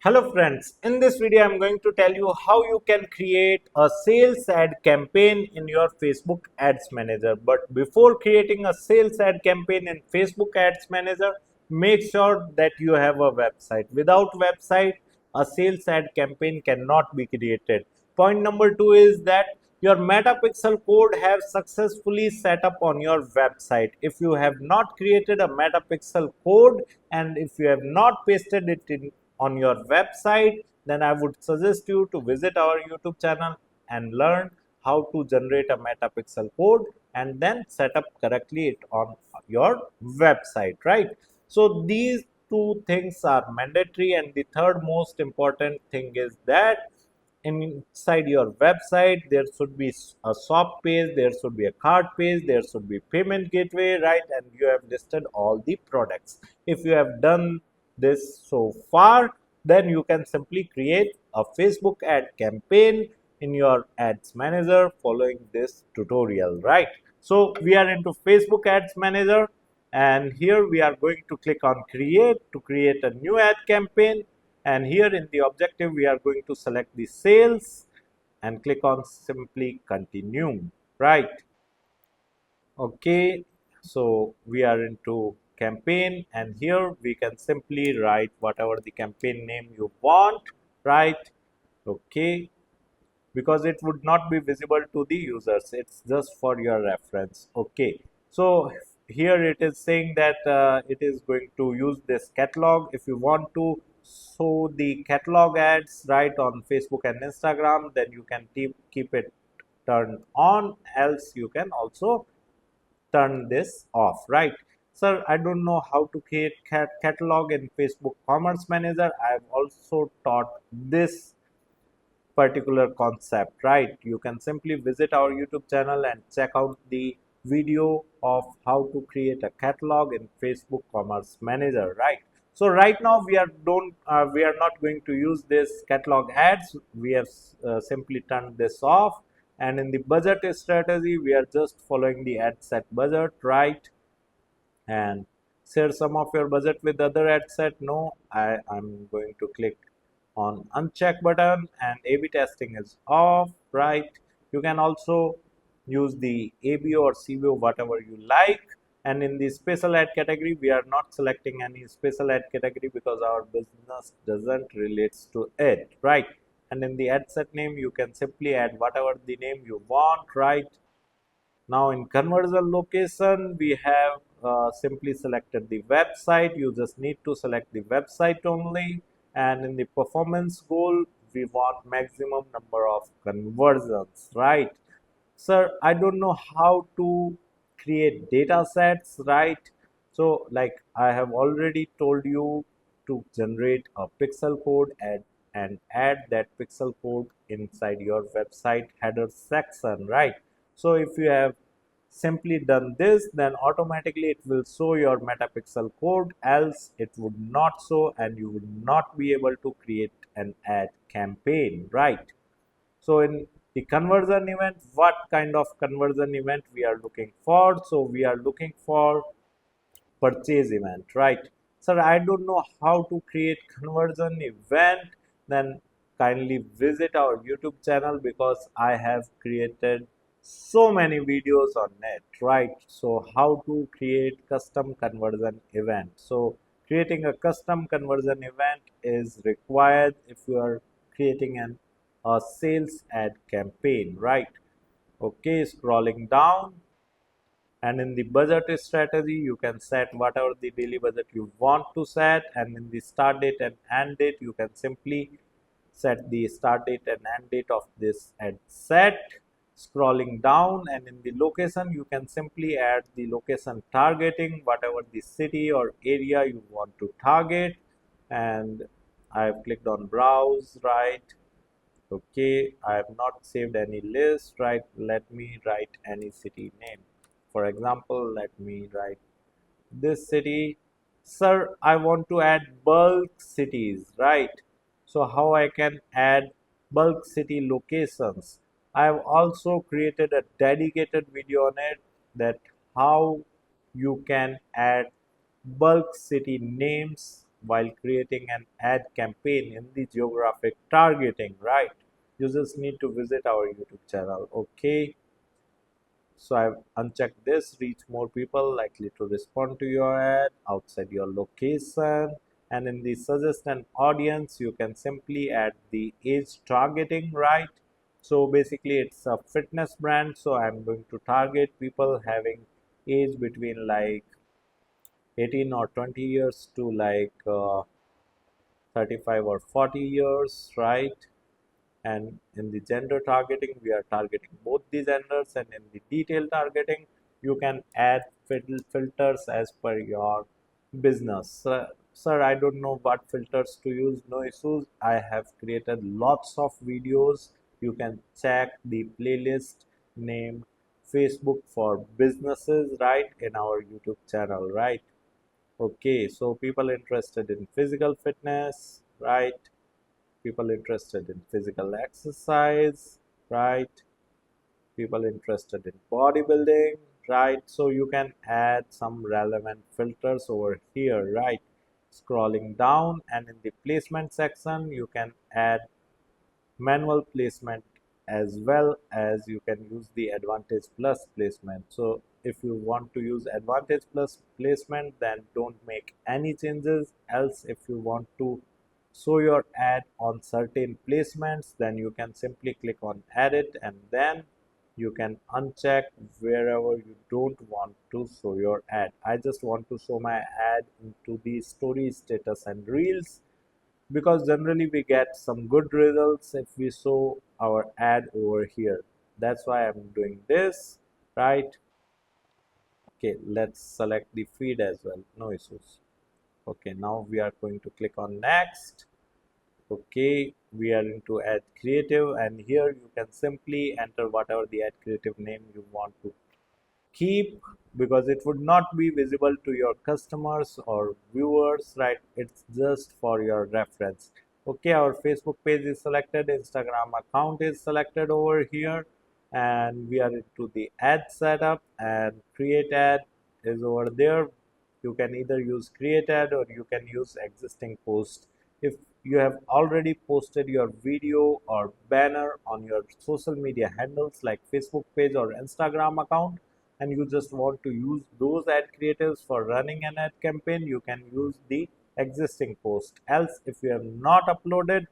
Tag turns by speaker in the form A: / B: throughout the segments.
A: Hello friends, in this video I'm going to tell you how you can create a sales ad campaign in your Facebook Ads Manager. But before creating a sales ad campaign in Facebook Ads Manager, make sure that you have a website. Without website, a sales ad campaign cannot be created. Point number 2 is that your metapixel code have successfully set up on your website. If you have not created a metapixel code and if you have not pasted it in on your website, then I would suggest you to visit our YouTube channel and learn how to generate a metapixel code and then set up correctly it on your website, right? So these two things are mandatory, and the third most important thing is that inside your website there should be a shop page, there should be a cart page, there should be payment gateway, right? And you have listed all the products. If you have done this so far, then you can simply create a Facebook ad campaign in your ads manager following this tutorial, right? So we are into Facebook ads manager, and here we are going to click on create to create a new ad campaign. And here in the objective we are going to select the sales and click on simply continue, right? Okay, so we are into campaign, and here we can simply write whatever the campaign name you want, right? Okay, because it would not be visible to the users, it's just for your reference. Okay, so here it is saying that it is going to use this catalog. If you want to show the catalog ads right on Facebook and Instagram, then you can keep it turned on, else you can also turn this off, right? Sir, I don't know how to create catalog in Facebook Commerce Manager. I've also taught this particular concept, right? You can simply visit our YouTube channel and check out the video of how to create a catalog in Facebook Commerce Manager, right? So right now we are not going to use this catalog ads. We have simply turned this off, and in the budget strategy we are just following the ad set budget, right? And share some of your budget with other ad set. No, I'm going to click on uncheck button, and A/B testing is off, right? You can also use the ABO or CBO, whatever you like. And in the special ad category, we are not selecting any special ad category because our business doesn't relates to it, right? And in the ad set name, you can simply add whatever the name you want, right? Now in conversion location, we have simply selected the website. You just need to select the website only. And in the performance goal, we want maximum number of conversions, right? Sir, I don't know how to create data sets, right? So like I have already told you to generate a pixel code and add that pixel code inside your website header section, right? So if you have simply done this, then automatically it will show your metapixel code, else it would not show and you would not be able to create an ad campaign, right? So in the conversion event, what kind of conversion event we are looking for? So we are looking for purchase event, right? Sir, I don't know how to create conversion event. Then kindly visit our YouTube channel because I have created so many videos on it, right? So how to create custom conversion event. So creating a custom conversion event is required if you are creating a sales ad campaign, right? Okay, scrolling down, and in the budget strategy you can set whatever the daily budget you want to set, and in the start date and end date you can simply set the start date and end date of this ad set. Scrolling down, and in the location you can simply add the location targeting, whatever the city or area you want to target. And I have clicked on browse, right? Okay, I have not saved any list, right? Let me write any city name. For example, let me write this city. Sir, I want to add bulk cities, right? So how I can add bulk city locations? I have also created a dedicated video on it, that how you can add bulk city names while creating an ad campaign in the geographic targeting, right? You just need to visit our YouTube channel. Okay, so I've unchecked this, reach more people likely to respond to your ad outside your location. And in the suggest an audience, you can simply add the age targeting, right? So basically it's a fitness brand. So I'm going to target people having age between like 18 or 20 years to like 35 or 40 years, right? And in the gender targeting, we are targeting both the genders, and in the detail targeting, you can add filters as per your business. Sir, I don't know what filters to use. No issues. I have created lots of videos. You can check the playlist named Facebook for businesses, right, in our YouTube channel, right? Okay, so people interested in physical fitness, right? People interested in physical exercise, right? People interested in bodybuilding, right? So you can add some relevant filters over here, right? Scrolling down, and in the placement section, you can add manual placement as well as you can use the advantage plus placement. So if you want to use advantage plus placement, then don't make any changes. Else, if you want to show your ad on certain placements, then you can simply click on edit, and then you can uncheck wherever you don't want to show your ad. I just want to show my ad into the story, status and reels, because generally we get some good results if we show our ad over here. That's why I'm doing this, right? Okay, let's select the feed as well. No issues. Okay, now we are going to click on next. Okay, we are into ad creative, and here you can simply enter whatever the ad creative name you want to keep, because it would not be visible to your customers or viewers, right? It's just for your reference. Okay, our Facebook page is selected, Instagram account is selected over here, and we are into the ad setup, and create ad is over there. You can either use create ad or you can use existing post. If you have already posted your video or banner on your social media handles like Facebook page or Instagram account, and you just want to use those ad creatives for running an ad campaign, you can use the existing post. Else, if you have not uploaded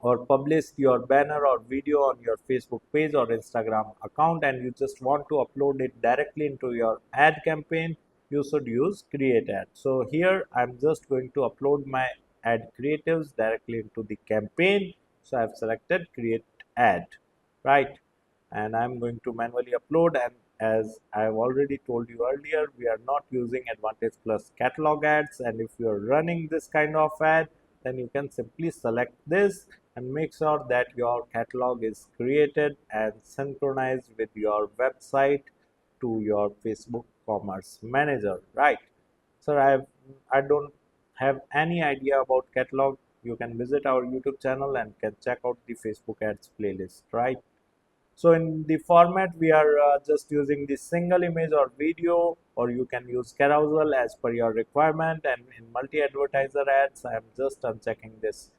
A: or published your banner or video on your Facebook page or Instagram account, and you just want to upload it directly into your ad campaign, you should use create ad. So here I'm just going to upload my ad creatives directly into the campaign. So I've selected create ad, right? And I'm going to manually upload, and as I've already told you earlier, we are not using Advantage Plus catalog ads, and if you're running this kind of ad, then you can simply select this and make sure that your catalog is created and synchronized with your website to your Facebook Commerce Manager, right? So I don't have any idea about catalog. You can visit our YouTube channel and can check out the Facebook ads playlist, right? So in the format, we are just using the single image or video, or you can use carousel as per your requirement. And in multi-advertiser ads, I am just unchecking this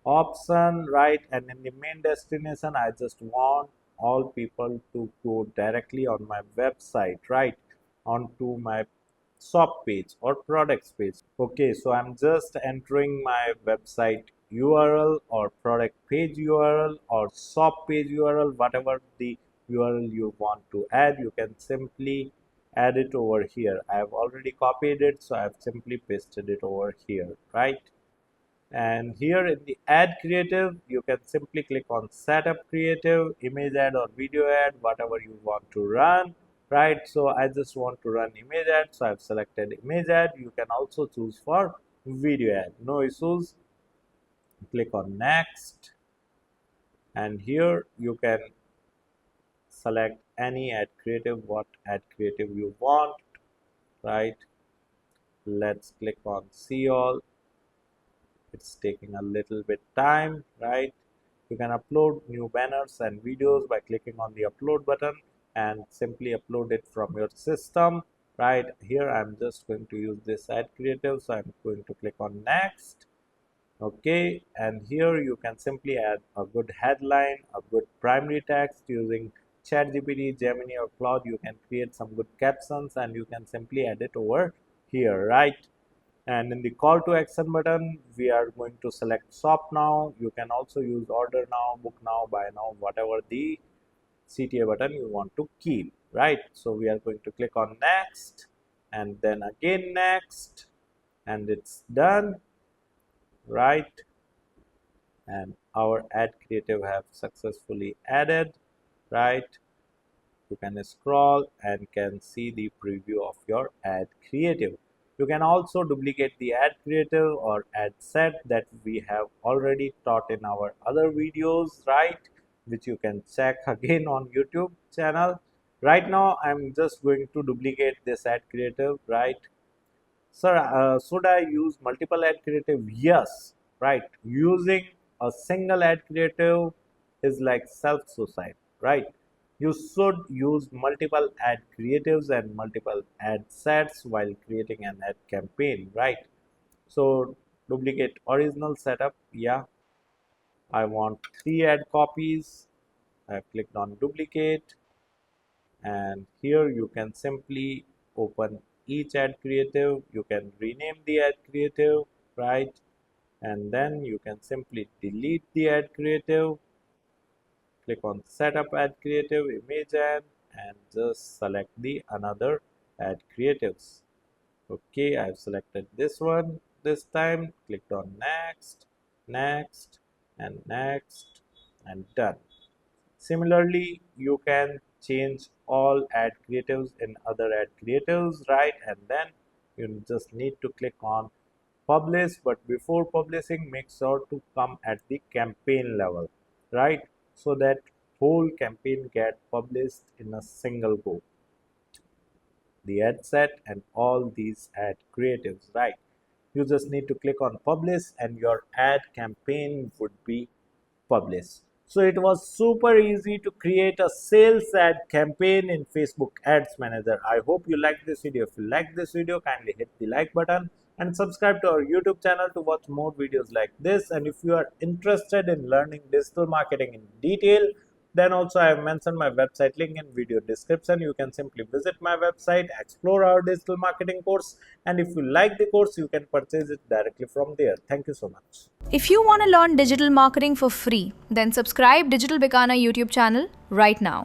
A: option, right? And in the main destination, I just want all people to go directly on my website, right? Onto my shop page or products page. Okay, so I'm just entering my website URL or product page URL or shop page URL, whatever the URL you want to add, you can simply add it over here. I have already copied it, so I've simply pasted it over here, right? And here in the ad creative, you can simply click on setup creative, image ad or video ad, whatever you want to run, right? So I just want to run image ad, so I've selected image ad. You can also choose for video ad, no issues. Click on next, and here you can select any ad creative, what ad creative you want, right? Let's click on see all. It's taking a little bit time, right? You can upload new banners and videos by clicking on the upload button and simply upload it from your system. right? Here I'm just going to use this ad creative, so I'm going to click on next. Okay, and here you can simply add a good headline, a good primary text using ChatGPT, Gemini, or Claude. You can create some good captions and you can simply add it over here, right? And in the call to action button, we are going to select shop now. You can also use order now, book now, buy now, whatever the CTA button you want to keep, right? So we are going to click on next and then again next, and it's done, right? And our ad creative have successfully added, right? You can scroll and can see the preview of your ad creative. You can also duplicate the ad creative or ad set that we have already taught in our other videos, right? Which you can check again on YouTube channel. Right now I'm just going to duplicate this ad creative, right? Sir, should I use multiple ad creative? Yes, right. Using a single ad creative is like self-suicide, right? You should use multiple ad creatives and multiple ad sets while creating an ad campaign, right? So duplicate original setup. Yeah, I want 3 ad copies. I've clicked on duplicate, and here you can simply open each ad creative. You can rename the ad creative, right? And then you can simply delete the ad creative, click on setup ad creative image ad, and just select the another ad creatives. Okay, I've selected this one this time, clicked on next, next, and next, and done. Similarly, you can change all ad creatives in other ad creatives, right? And then you just need to click on publish. But before publishing, make sure to come at the campaign level, right? So that whole campaign get published in a single go. The ad set and all these ad creatives, right? You just need to click on publish and your ad campaign would be published. So it was super easy to create a sales ad campaign in Facebook Ads Manager. I hope you liked this video. If you liked this video, kindly hit the like button and subscribe to our YouTube channel to watch more videos like this. And if you are interested in learning digital marketing in detail, then also I have mentioned my website link in video description. You can simply visit my website, explore our digital marketing course, and if you like the course, you can purchase it directly from there. Thank you so much.
B: If you want to learn digital marketing for free, then subscribe Digital Bikana YouTube channel right now.